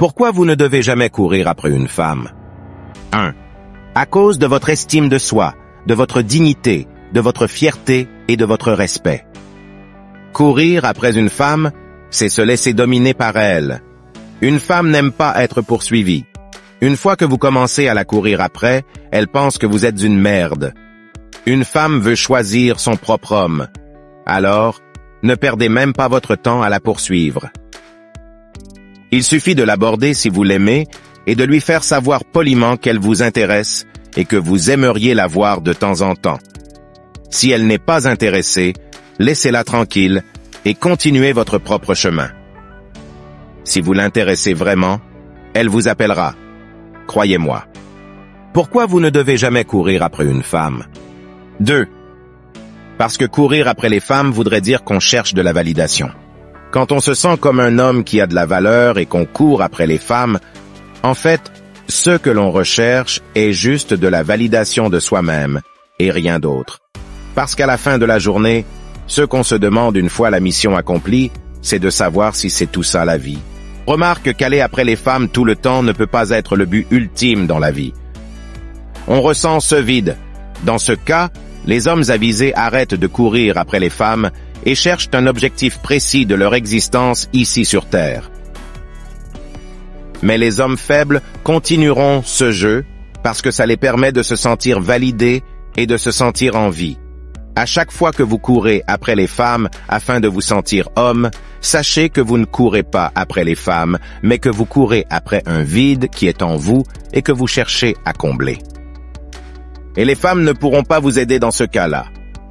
Pourquoi vous ne devez jamais courir après une femme? 1. À cause de votre estime de soi, de votre dignité, de votre fierté et de votre respect. Courir après une femme, c'est se laisser dominer par elle. Une femme n'aime pas être poursuivie. Une fois que vous commencez à la courir après, elle pense que vous êtes une merde. Une femme veut choisir son propre homme. Alors, ne perdez même pas votre temps à la poursuivre. Il suffit de l'aborder si vous l'aimez et de lui faire savoir poliment qu'elle vous intéresse et que vous aimeriez la voir de temps en temps. Si elle n'est pas intéressée, laissez-la tranquille et continuez votre propre chemin. Si vous l'intéressez vraiment, elle vous appellera. Croyez-moi. Pourquoi vous ne devez jamais courir après une femme? 2. Parce que courir après les femmes voudrait dire qu'on cherche de la validation. Quand on se sent comme un homme qui a de la valeur et qu'on court après les femmes, en fait, ce que l'on recherche est juste de la validation de soi-même et rien d'autre. Parce qu'à la fin de la journée, ce qu'on se demande une fois la mission accomplie, c'est de savoir si c'est tout ça la vie. Remarque qu'aller après les femmes tout le temps ne peut pas être le but ultime dans la vie. On ressent ce vide. Dans ce cas, les hommes avisés arrêtent de courir après les femmes et cherchent un objectif précis de leur existence ici sur Terre. Mais les hommes faibles continueront ce jeu parce que ça les permet de se sentir validés et de se sentir en vie. À chaque fois que vous courez après les femmes afin de vous sentir homme, sachez que vous ne courez pas après les femmes, mais que vous courez après un vide qui est en vous et que vous cherchez à combler. Et les femmes ne pourront pas vous aider dans ce cas-là.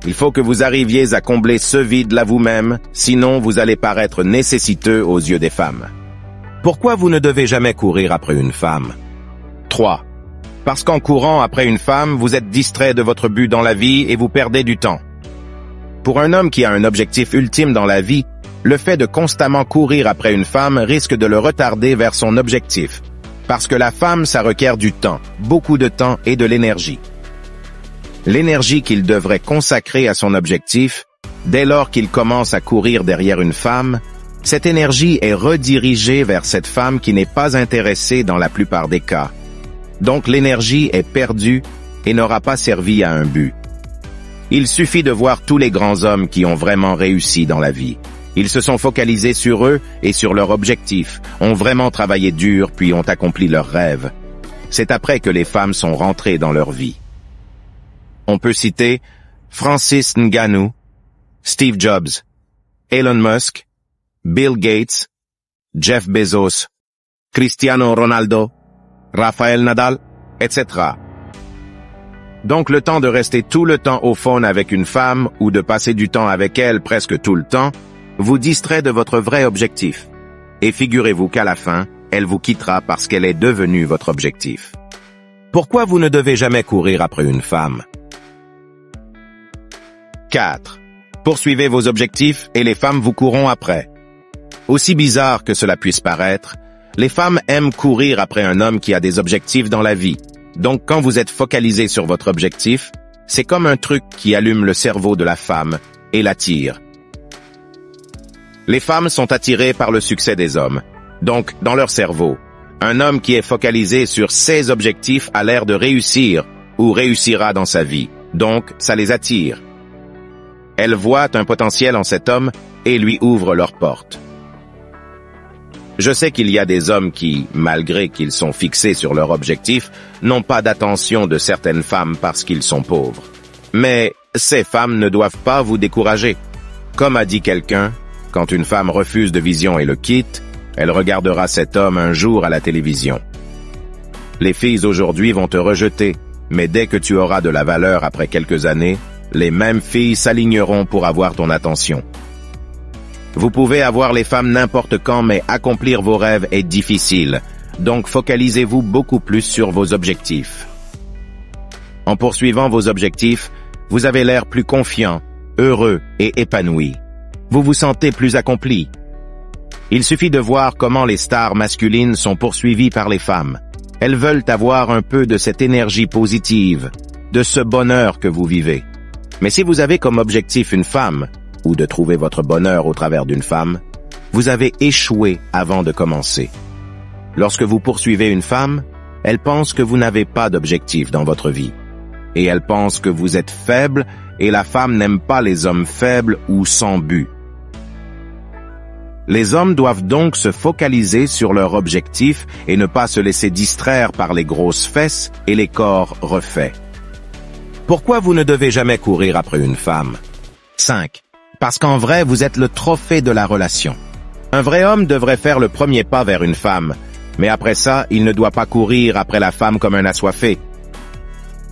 Il faut que vous arriviez à combler ce vide-là vous-même, sinon vous allez paraître nécessiteux aux yeux des femmes. Pourquoi vous ne devez jamais courir après une femme? 3. Parce qu'en courant après une femme, vous êtes distrait de votre but dans la vie et vous perdez du temps. Pour un homme qui a un objectif ultime dans la vie, le fait de constamment courir après une femme risque de le retarder vers son objectif. Parce que la femme, ça requiert du temps, beaucoup de temps et de l'énergie. L'énergie qu'il devrait consacrer à son objectif, dès lors qu'il commence à courir derrière une femme, cette énergie est redirigée vers cette femme qui n'est pas intéressée dans la plupart des cas. Donc l'énergie est perdue et n'aura pas servi à un but. Il suffit de voir tous les grands hommes qui ont vraiment réussi dans la vie. Ils se sont focalisés sur eux et sur leur objectif, ont vraiment travaillé dur puis ont accompli leurs rêves. C'est après que les femmes sont rentrées dans leur vie. On peut citer Francis Ngannou, Steve Jobs, Elon Musk, Bill Gates, Jeff Bezos, Cristiano Ronaldo, Rafael Nadal, etc. Donc le temps de rester tout le temps au phone avec une femme ou de passer du temps avec elle presque tout le temps vous distrait de votre vrai objectif. Et figurez-vous qu'à la fin, elle vous quittera parce qu'elle est devenue votre objectif. Pourquoi vous ne devez jamais courir après une femme? 4. Poursuivez vos objectifs et les femmes vous courront après. Aussi bizarre que cela puisse paraître, les femmes aiment courir après un homme qui a des objectifs dans la vie. Donc quand vous êtes focalisé sur votre objectif, c'est comme un truc qui allume le cerveau de la femme et l'attire. Les femmes sont attirées par le succès des hommes. Donc, dans leur cerveau, un homme qui est focalisé sur ses objectifs a l'air de réussir ou réussira dans sa vie. Donc, ça les attire. Elles voient un potentiel en cet homme et lui ouvrent leurs portes. Je sais qu'il y a des hommes qui, malgré qu'ils sont fixés sur leur objectif, n'ont pas d'attention de certaines femmes parce qu'ils sont pauvres. Mais ces femmes ne doivent pas vous décourager. Comme a dit quelqu'un, quand une femme refuse de vision et le quitte, elle regardera cet homme un jour à la télévision. Les filles aujourd'hui vont te rejeter, mais dès que tu auras de la valeur après quelques années, les mêmes filles s'aligneront pour avoir ton attention. Vous pouvez avoir les femmes n'importe quand, mais accomplir vos rêves est difficile, donc focalisez-vous beaucoup plus sur vos objectifs. En poursuivant vos objectifs, vous avez l'air plus confiant, heureux et épanoui. Vous vous sentez plus accompli. Il suffit de voir comment les stars masculines sont poursuivies par les femmes. Elles veulent avoir un peu de cette énergie positive, de ce bonheur que vous vivez. Mais si vous avez comme objectif une femme, ou de trouver votre bonheur au travers d'une femme, vous avez échoué avant de commencer. Lorsque vous poursuivez une femme, elle pense que vous n'avez pas d'objectif dans votre vie. Et elle pense que vous êtes faible et la femme n'aime pas les hommes faibles ou sans but. Les hommes doivent donc se focaliser sur leur objectif et ne pas se laisser distraire par les grosses fesses et les corps refaits. Pourquoi vous ne devez jamais courir après une femme? 5. Parce qu'en vrai, vous êtes le trophée de la relation. Un vrai homme devrait faire le premier pas vers une femme, mais après ça, il ne doit pas courir après la femme comme un assoiffé.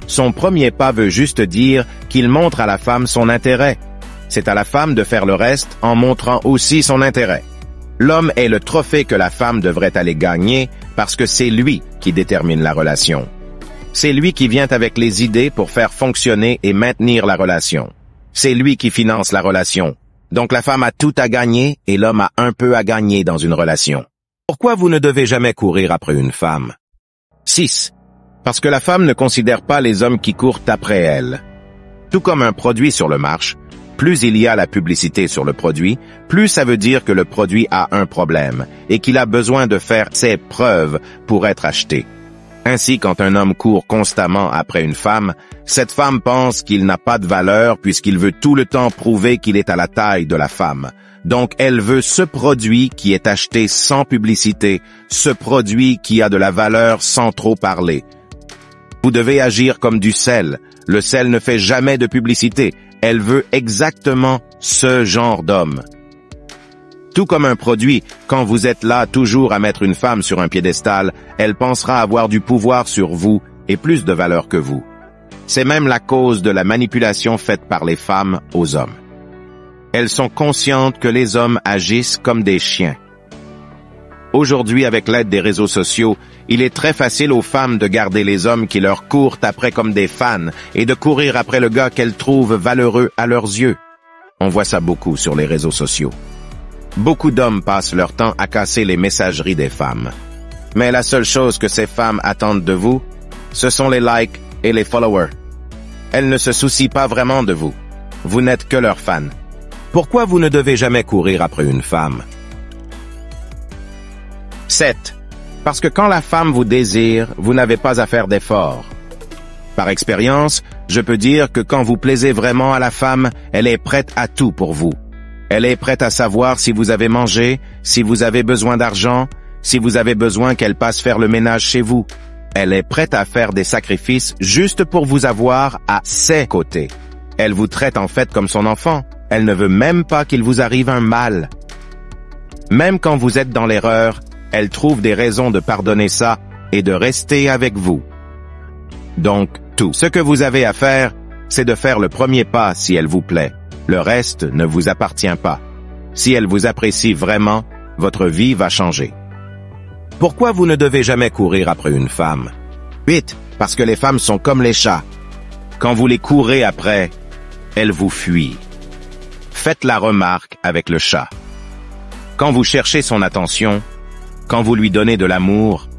Son premier pas veut juste dire qu'il montre à la femme son intérêt. C'est à la femme de faire le reste en montrant aussi son intérêt. L'homme est le trophée que la femme devrait aller gagner parce que c'est lui qui détermine la relation. C'est lui qui vient avec les idées pour faire fonctionner et maintenir la relation. C'est lui qui finance la relation. Donc la femme a tout à gagner et l'homme a un peu à gagner dans une relation. Pourquoi vous ne devez jamais courir après une femme? 6. Parce que la femme ne considère pas les hommes qui courent après elle. Tout comme un produit sur le marché, plus il y a la publicité sur le produit, plus ça veut dire que le produit a un problème et qu'il a besoin de faire ses preuves pour être acheté. Ainsi, quand un homme court constamment après une femme, cette femme pense qu'il n'a pas de valeur puisqu'il veut tout le temps prouver qu'il est à la taille de la femme. Donc, elle veut ce produit qui est acheté sans publicité, ce produit qui a de la valeur sans trop parler. Vous devez agir comme du sel. Le sel ne fait jamais de publicité. Elle veut exactement ce genre d'homme. Tout comme un produit, quand vous êtes là toujours à mettre une femme sur un piédestal, elle pensera avoir du pouvoir sur vous et plus de valeur que vous. C'est même la cause de la manipulation faite par les femmes aux hommes. Elles sont conscientes que les hommes agissent comme des chiens. Aujourd'hui, avec l'aide des réseaux sociaux, il est très facile aux femmes de garder les hommes qui leur courent après comme des fans et de courir après le gars qu'elles trouvent valeureux à leurs yeux. On voit ça beaucoup sur les réseaux sociaux. Beaucoup d'hommes passent leur temps à casser les messageries des femmes. Mais la seule chose que ces femmes attendent de vous, ce sont les likes et les followers. Elles ne se soucient pas vraiment de vous. Vous n'êtes que leurs fans. Pourquoi vous ne devez jamais courir après une femme? 7. Parce que quand la femme vous désire, vous n'avez pas à faire d'efforts. Par expérience, je peux dire que quand vous plaisez vraiment à la femme, elle est prête à tout pour vous. Elle est prête à savoir si vous avez mangé, si vous avez besoin d'argent, si vous avez besoin qu'elle passe faire le ménage chez vous. Elle est prête à faire des sacrifices juste pour vous avoir à ses côtés. Elle vous traite en fait comme son enfant. Elle ne veut même pas qu'il vous arrive un mal. Même quand vous êtes dans l'erreur, elle trouve des raisons de pardonner ça et de rester avec vous. Donc, tout ce que vous avez à faire, c'est de faire le premier pas si elle vous plaît. Le reste ne vous appartient pas. Si elle vous apprécie vraiment, votre vie va changer. Pourquoi vous ne devez jamais courir après une femme? 8. Parce que les femmes sont comme les chats. Quand vous les courez après, elles vous fuient. Faites la remarque avec le chat. Quand vous cherchez son attention, quand vous lui donnez de l'amour,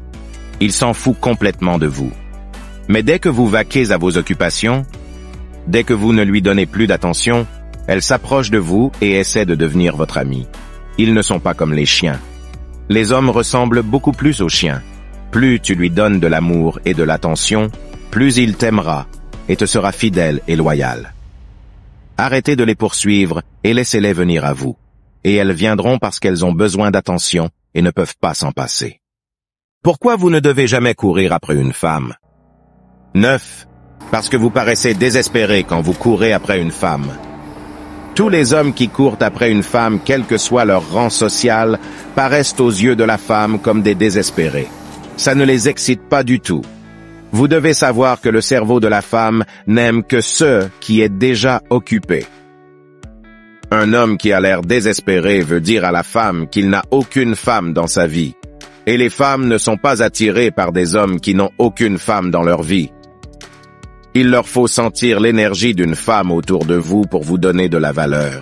il s'en fout complètement de vous. Mais dès que vous vaquez à vos occupations, dès que vous ne lui donnez plus d'attention, elle s'approche de vous et essaie de devenir votre ami. Ils ne sont pas comme les chiens. Les hommes ressemblent beaucoup plus aux chiens. Plus tu lui donnes de l'amour et de l'attention, plus il t'aimera et te sera fidèle et loyal. Arrêtez de les poursuivre et laissez-les venir à vous. Et elles viendront parce qu'elles ont besoin d'attention et ne peuvent pas s'en passer. Pourquoi vous ne devez jamais courir après une femme? 9. Parce que vous paraissez désespéré quand vous courez après une femme. Tous les hommes qui courent après une femme, quel que soit leur rang social, paraissent aux yeux de la femme comme des désespérés. Ça ne les excite pas du tout. Vous devez savoir que le cerveau de la femme n'aime que ceux qui est déjà occupé. Un homme qui a l'air désespéré veut dire à la femme qu'il n'a aucune femme dans sa vie. Et les femmes ne sont pas attirées par des hommes qui n'ont aucune femme dans leur vie. Il leur faut sentir l'énergie d'une femme autour de vous pour vous donner de la valeur.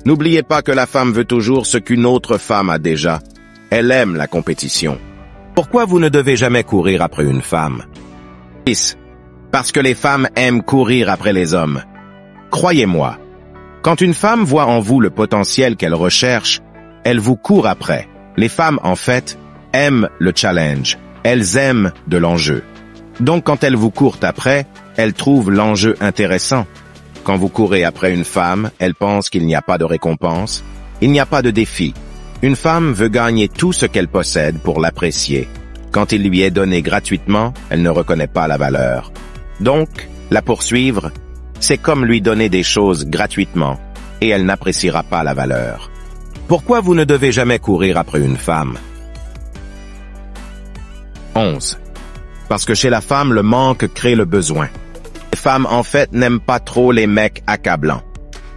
N'oubliez pas que la femme veut toujours ce qu'une autre femme a déjà. Elle aime la compétition. Pourquoi vous ne devez jamais courir après une femme? 10. Parce que les femmes aiment courir après les hommes. Croyez-moi, quand une femme voit en vous le potentiel qu'elle recherche, elle vous court après. Les femmes, en fait, aiment le challenge, elles aiment de l'enjeu. Donc quand elles vous courent après, elles trouvent l'enjeu intéressant. Quand vous courez après une femme, elle pense qu'il n'y a pas de récompense, il n'y a pas de défi. Une femme veut gagner tout ce qu'elle possède pour l'apprécier. Quand il lui est donné gratuitement, elle ne reconnaît pas la valeur. Donc, la poursuivre, c'est comme lui donner des choses gratuitement, et elle n'appréciera pas la valeur. Pourquoi vous ne devez jamais courir après une femme? 11. Parce que chez la femme, le manque crée le besoin. Les femmes, en fait, n'aiment pas trop les mecs accablants.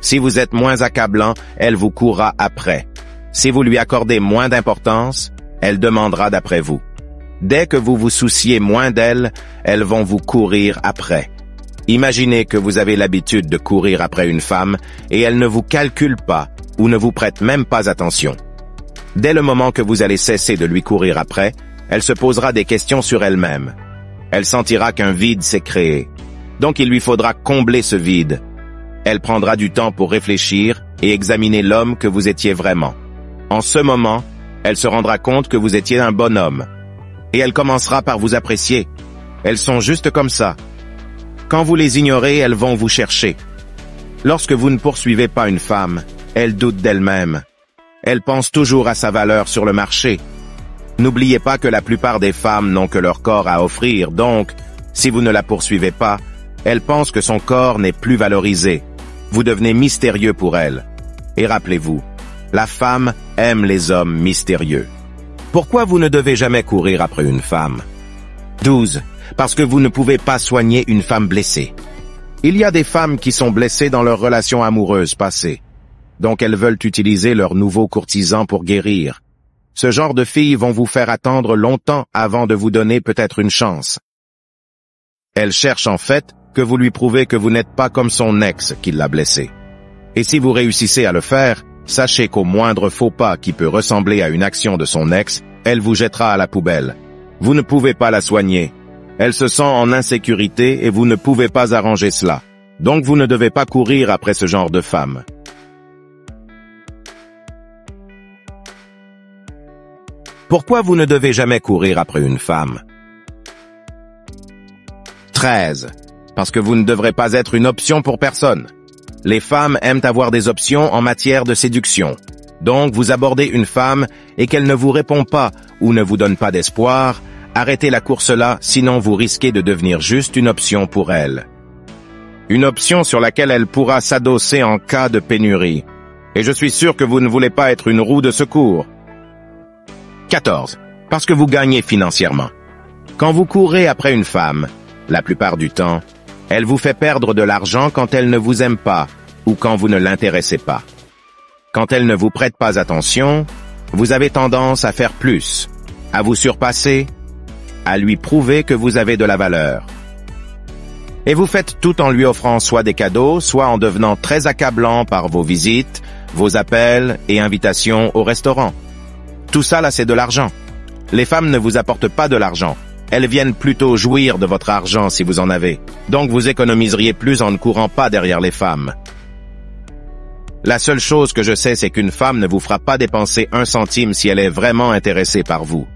Si vous êtes moins accablant, elle vous courra après. Si vous lui accordez moins d'importance, elle demandera d'après vous. Dès que vous vous souciez moins d'elles, elles vont vous courir après. Imaginez que vous avez l'habitude de courir après une femme et elle ne vous calcule pas ou ne vous prête même pas attention. Dès le moment que vous allez cesser de lui courir après, elle se posera des questions sur elle-même. Elle sentira qu'un vide s'est créé. Donc il lui faudra combler ce vide. Elle prendra du temps pour réfléchir et examiner l'homme que vous étiez vraiment. En ce moment, elle se rendra compte que vous étiez un bon homme. Et elle commencera par vous apprécier. Elles sont juste comme ça. Quand vous les ignorez, elles vont vous chercher. Lorsque vous ne poursuivez pas une femme, elle doute d'elle-même. Elle pense toujours à sa valeur sur le marché. N'oubliez pas que la plupart des femmes n'ont que leur corps à offrir, donc, si vous ne la poursuivez pas, elle pense que son corps n'est plus valorisé. Vous devenez mystérieux pour elle. Et rappelez-vous, la femme aime les hommes mystérieux. Pourquoi vous ne devez jamais courir après une femme? 12. Parce que vous ne pouvez pas soigner une femme blessée. Il y a des femmes qui sont blessées dans leur relation amoureuse passée. Donc elles veulent utiliser leur nouveau courtisan pour guérir. Ce genre de filles vont vous faire attendre longtemps avant de vous donner peut-être une chance. Elles cherchent en fait que vous lui prouvez que vous n'êtes pas comme son ex qui l'a blessé. Et si vous réussissez à le faire, sachez qu'au moindre faux pas qui peut ressembler à une action de son ex, elle vous jettera à la poubelle. Vous ne pouvez pas la soigner. Elle se sent en insécurité et vous ne pouvez pas arranger cela. Donc vous ne devez pas courir après ce genre de femme. Pourquoi vous ne devez jamais courir après une femme? 13. Parce que vous ne devrez pas être une option pour personne. Les femmes aiment avoir des options en matière de séduction. Donc vous abordez une femme et qu'elle ne vous répond pas ou ne vous donne pas d'espoir, arrêtez la course là, sinon vous risquez de devenir juste une option pour elle. Une option sur laquelle elle pourra s'adosser en cas de pénurie. Et je suis sûr que vous ne voulez pas être une roue de secours. 14. Parce que vous gagnez financièrement. Quand vous courez après une femme, la plupart du temps, elle vous fait perdre de l'argent quand elle ne vous aime pas ou quand vous ne l'intéressez pas. Quand elle ne vous prête pas attention, vous avez tendance à faire plus, à vous surpasser, à lui prouver que vous avez de la valeur. Et vous faites tout en lui offrant soit des cadeaux, soit en devenant très accablant par vos visites, vos appels et invitations au restaurant. Tout ça là, c'est de l'argent. Les femmes ne vous apportent pas de l'argent. Elles viennent plutôt jouir de votre argent si vous en avez. Donc vous économiseriez plus en ne courant pas derrière les femmes. La seule chose que je sais, c'est qu'une femme ne vous fera pas dépenser 1 centime si elle est vraiment intéressée par vous.